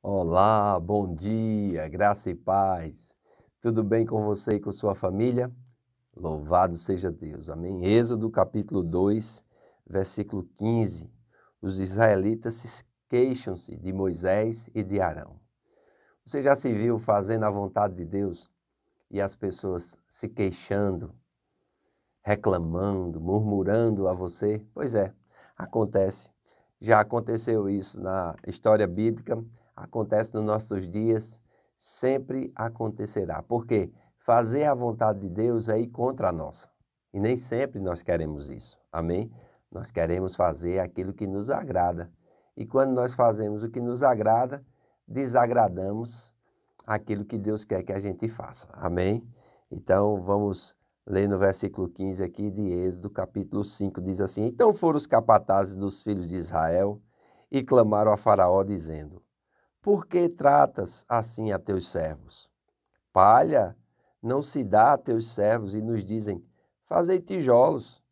Olá, bom dia, graça e paz. Tudo bem com você e com sua família? Louvado seja Deus. Amém. Êxodo capítulo 2, versículo 15. Os israelitas se queixam-se de Moisés e de Arão. Você já se viu fazendo a vontade de Deus e as pessoas se queixando, reclamando, murmurando a você? Pois é, acontece. Já aconteceu isso na história bíblica, acontece nos nossos dias, sempre acontecerá. Por quê? Fazer a vontade de Deus é ir contra a nossa. E nem sempre nós queremos isso. Amém? Nós queremos fazer aquilo que nos agrada. E quando nós fazemos o que nos agrada, desagradamos aquilo que Deus quer que a gente faça. Amém? Então vamos ler no versículo 15 aqui de Êxodo, capítulo 5, diz assim: Então foram os capatazes dos filhos de Israel e clamaram a Faraó, dizendo: Por que tratas assim a teus servos? Palha não se dá a teus servos, e nos dizem: Fazei tijolos.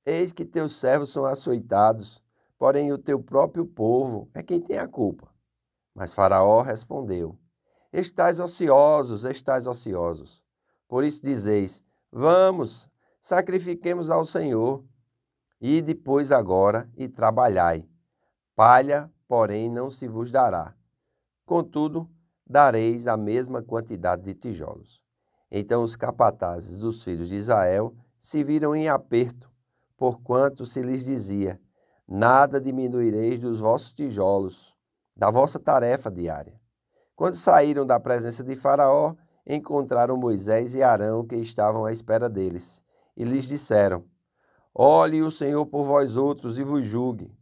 Eis que teus servos são açoitados, porém o teu próprio povo é quem tem a culpa. Mas Faraó respondeu: Estais ociosos, estais ociosos. Por isso dizeis: Vamos, sacrifiquemos ao Senhor. E depois agora e trabalhai. Palha, porém, não se vos dará. Contudo, dareis a mesma quantidade de tijolos. Então os capatazes dos filhos de Israel se viram em aperto, porquanto se lhes dizia: Nada diminuireis dos vossos tijolos, da vossa tarefa diária. Quando saíram da presença de Faraó, encontraram Moisés e Arão, que estavam à espera deles, e lhes disseram: Olhe o Senhor por vós outros e vos julgue,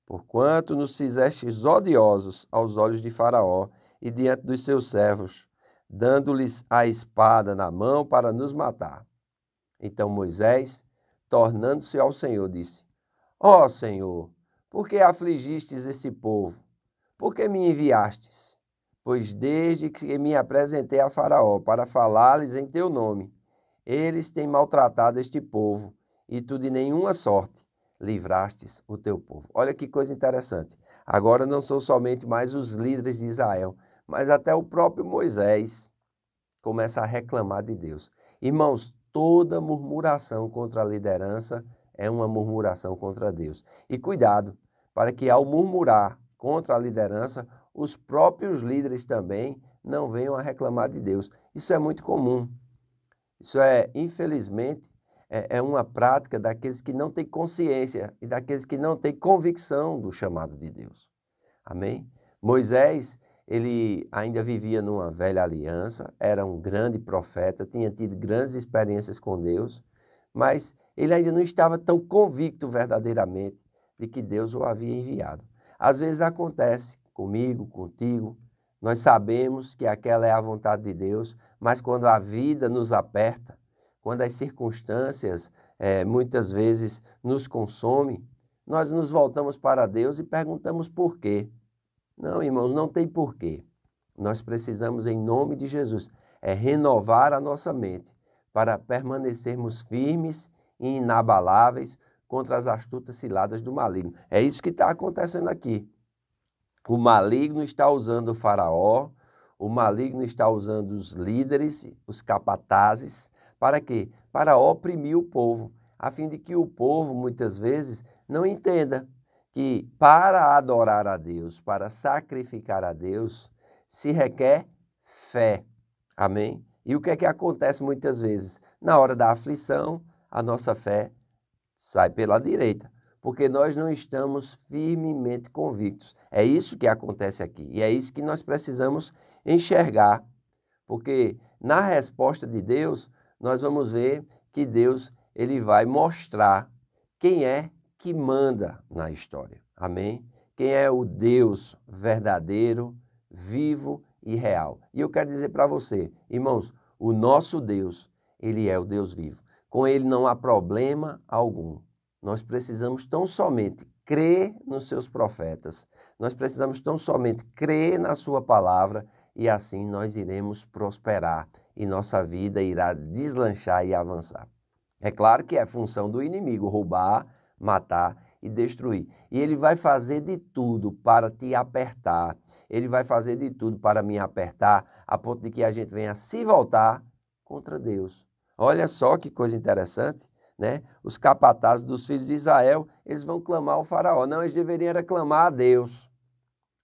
porquanto nos fizestes odiosos aos olhos de Faraó e diante dos seus servos, dando-lhes a espada na mão para nos matar. Então Moisés, tornando-se ao Senhor, disse: Ó Senhor, por que afligistes esse povo? Por que me enviastes? Pois desde que me apresentei a Faraó para falar-lhes em teu nome, eles têm maltratado este povo, e tu de nenhuma sorte livrastes o teu povo. Olha que coisa interessante. Agora não são somente mais os líderes de Israel, mas até o próprio Moisés começa a reclamar de Deus. Irmãos, toda murmuração contra a liderança é uma murmuração contra Deus. E cuidado, para que ao murmurar contra a liderança, os próprios líderes também não venham a reclamar de Deus. Isso é muito comum. Isso infelizmente, é uma prática daqueles que não têm consciência e daqueles que não têm convicção do chamado de Deus. Amém? Moisés, ele ainda vivia numa velha aliança, era um grande profeta, tinha tido grandes experiências com Deus, mas ele ainda não estava tão convicto verdadeiramente de que Deus o havia enviado. Às vezes acontece comigo, contigo, nós sabemos que aquela é a vontade de Deus, mas quando a vida nos aperta, quando as circunstâncias muitas vezes nos consomem, nós nos voltamos para Deus e perguntamos por quê. Não, irmãos, não tem porquê. Nós precisamos, em nome de Jesus, renovar a nossa mente para permanecermos firmes e inabaláveis contra as astutas ciladas do maligno. É isso que está acontecendo aqui. O maligno está usando o Faraó, o maligno está usando os líderes, os capatazes, para quê? Para oprimir o povo, a fim de que o povo, muitas vezes, não entenda que para adorar a Deus, para sacrificar a Deus, se requer fé. Amém? E o que é que acontece muitas vezes? Na hora da aflição, a nossa fé sai pela direita, porque nós não estamos firmemente convictos. É isso que acontece aqui e é isso que nós precisamos enxergar, porque na resposta de Deus, nós vamos ver que Deus ele vai mostrar quem é que manda na história. Amém? Quem é o Deus verdadeiro, vivo e real. E eu quero dizer para você, irmãos, o nosso Deus, ele é o Deus vivo. Com ele não há problema algum. Nós precisamos tão somente crer nos seus profetas. Nós precisamos tão somente crer na sua palavra e assim nós iremos prosperar e nossa vida irá deslanchar e avançar. É claro que é função do inimigo roubar, matar e destruir. E ele vai fazer de tudo para te apertar. Ele vai fazer de tudo para me apertar, a ponto de que a gente venha se voltar contra Deus. Olha só que coisa interessante, né? Os capatazes dos filhos de Israel, eles vão clamar ao faraó. Não, eles deveriam era clamar a Deus.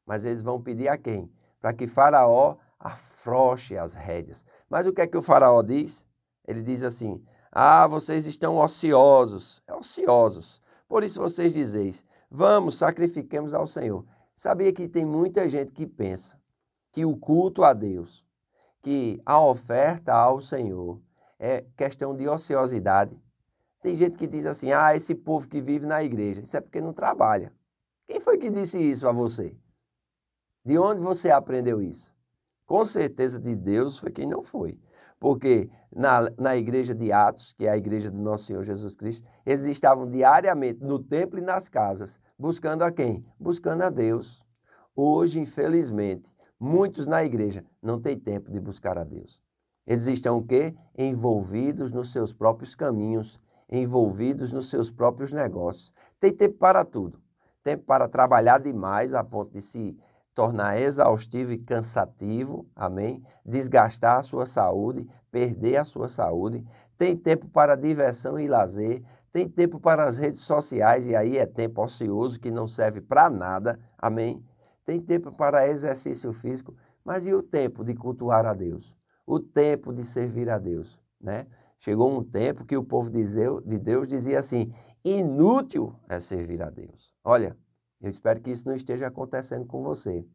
Mas eles vão pedir a quem? Para que faraó afrouxe as rédeas. Mas o que é que o faraó diz? Ele diz assim: ah, vocês estão ociosos, ociosos. Por isso vocês dizeis, vamos, sacrifiquemos ao Senhor. Sabia que tem muita gente que pensa que o culto a Deus, que a oferta ao Senhor é questão de ociosidade. Tem gente que diz assim, ah, esse povo que vive na igreja, isso é porque não trabalha. Quem foi que disse isso a você? De onde você aprendeu isso? Com certeza de Deus foi quem não foi. Porque na igreja de Atos, que é a igreja do nosso Senhor Jesus Cristo, eles estavam diariamente no templo e nas casas, buscando a quem? Buscando a Deus. Hoje, infelizmente, muitos na igreja não têm tempo de buscar a Deus. Eles estão o quê? Envolvidos nos seus próprios caminhos, envolvidos nos seus próprios negócios. Tem tempo para tudo. Tempo para trabalhar demais a ponto de se tornar exaustivo e cansativo, amém? Desgastar a sua saúde, perder a sua saúde. Tem tempo para diversão e lazer, tem tempo para as redes sociais, e aí é tempo ocioso que não serve para nada, amém? Tem tempo para exercício físico, mas e o tempo de cultuar a Deus? O tempo de servir a Deus, né? Chegou um tempo que o povo de Deus dizia assim, inútil é servir a Deus. Olha, eu espero que isso não esteja acontecendo com você.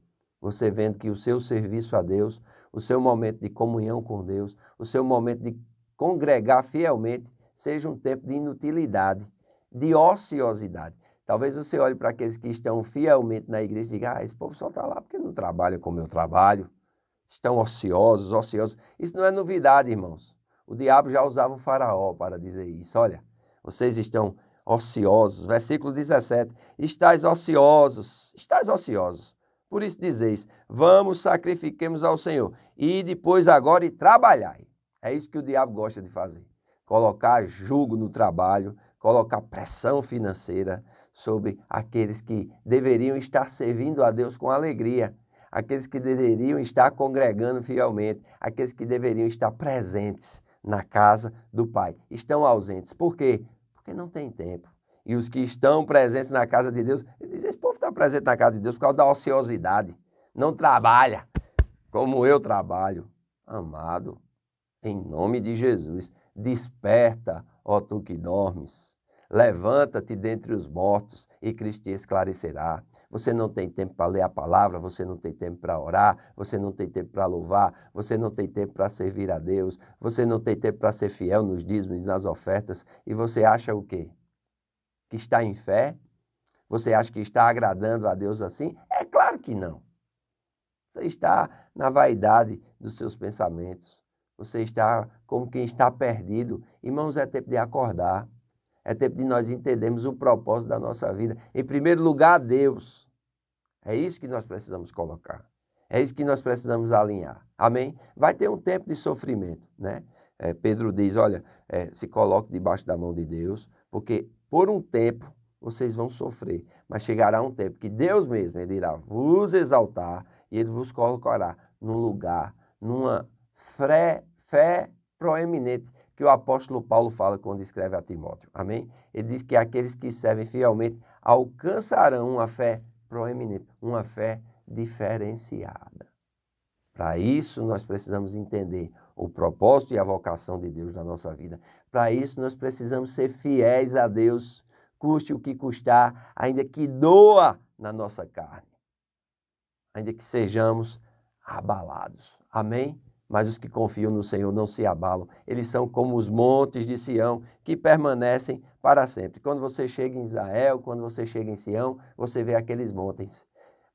Você vendo que o seu serviço a Deus, o seu momento de comunhão com Deus, o seu momento de congregar fielmente, seja um tempo de inutilidade, de ociosidade. Talvez você olhe para aqueles que estão fielmente na igreja e diga, ah, esse povo só está lá porque não trabalha como eu trabalho. Estão ociosos, ociosos. Isso não é novidade, irmãos. O diabo já usava o faraó para dizer isso. Olha, vocês estão ociosos. Versículo 17. Estais ociosos. Por isso dizeis, vamos, sacrifiquemos ao Senhor. E depois agora e trabalhai. É isso que o diabo gosta de fazer. Colocar jugo no trabalho, colocar pressão financeira sobre aqueles que deveriam estar servindo a Deus com alegria. Aqueles que deveriam estar congregando fielmente, aqueles que deveriam estar presentes na casa do Pai. Estão ausentes. Por quê? Porque não tem tempo. E os que estão presentes na casa de Deus, ele diz, esse povo está presente na casa de Deus por causa da ociosidade. Não trabalha como eu trabalho. Amado, em nome de Jesus, desperta, ó tu que dormes. Levanta-te dentre os mortos e Cristo te esclarecerá. Você não tem tempo para ler a palavra, você não tem tempo para orar, você não tem tempo para louvar, você não tem tempo para servir a Deus, você não tem tempo para ser fiel nos dízimos e nas ofertas, e você acha o quê? Que está em fé? Você acha que está agradando a Deus assim? É claro que não. Você está na vaidade dos seus pensamentos, você está como quem está perdido. Irmãos, é tempo de acordar. É tempo de nós entendermos o propósito da nossa vida. Em primeiro lugar, Deus. É isso que nós precisamos colocar. É isso que nós precisamos alinhar. Amém? Vai ter um tempo de sofrimento, né? Pedro diz, olha, se coloque debaixo da mão de Deus, porque por um tempo vocês vão sofrer. Mas chegará um tempo que Deus mesmo, Ele irá vos exaltar e Ele vos colocará num lugar, numa fé proeminente, que o apóstolo Paulo fala quando escreve a Timóteo. Amém? Ele diz que aqueles que servem fielmente alcançarão uma fé proeminente, uma fé diferenciada. Para isso, nós precisamos entender o propósito e a vocação de Deus na nossa vida. Para isso, nós precisamos ser fiéis a Deus, custe o que custar, ainda que doa na nossa carne, ainda que sejamos abalados. Amém? Mas os que confiam no Senhor não se abalam. Eles são como os montes de Sião, que permanecem para sempre. Quando você chega em Israel, quando você chega em Sião, você vê aqueles montes.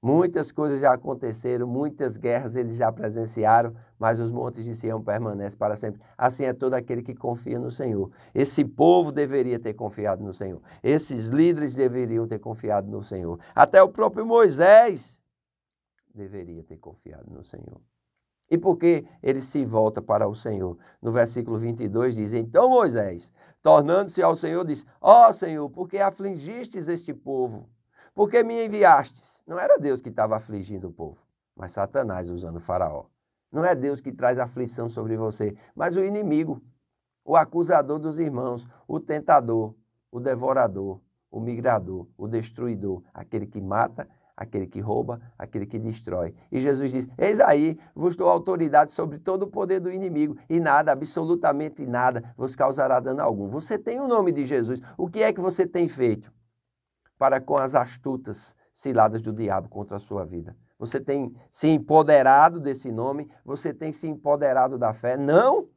Muitas coisas já aconteceram, muitas guerras eles já presenciaram, mas os montes de Sião permanecem para sempre. Assim é todo aquele que confia no Senhor. Esse povo deveria ter confiado no Senhor. Esses líderes deveriam ter confiado no Senhor. Até o próprio Moisés deveria ter confiado no Senhor. E por que ele se volta para o Senhor? No versículo 22 diz, então Moisés, tornando-se ao Senhor, disse, ó Senhor, por que afligistes este povo? Por que me enviastes? Não era Deus que estava afligindo o povo, mas Satanás usando o faraó. Não é Deus que traz aflição sobre você, mas o inimigo, o acusador dos irmãos, o tentador, o devorador, o migrador, o destruidor, aquele que mata, aquele que rouba, aquele que destrói. E Jesus diz, eis aí, vos dou autoridade sobre todo o poder do inimigo, e nada, absolutamente nada, vos causará dano algum. Você tem o nome de Jesus, o que é que você tem feito para com as astutas ciladas do diabo contra a sua vida? Você tem se empoderado desse nome? Você tem se empoderado da fé? Não?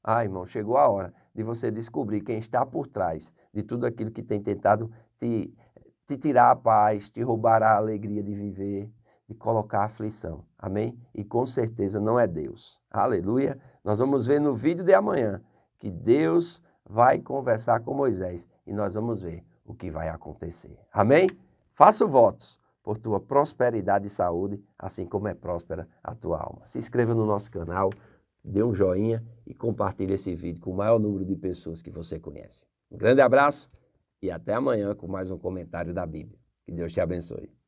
Ah, irmão, chegou a hora de você descobrir quem está por trás de tudo aquilo que tem tentado te tirar a paz, te roubar a alegria de viver, de colocar a aflição. Amém? E com certeza não é Deus. Aleluia! Nós vamos ver no vídeo de amanhã que Deus vai conversar com Moisés e nós vamos ver o que vai acontecer. Amém? Faço votos por tua prosperidade e saúde, assim como é próspera a tua alma. Se inscreva no nosso canal, dê um joinha e compartilhe esse vídeo com o maior número de pessoas que você conhece. Um grande abraço e até amanhã com mais um comentário da Bíblia. Que Deus te abençoe.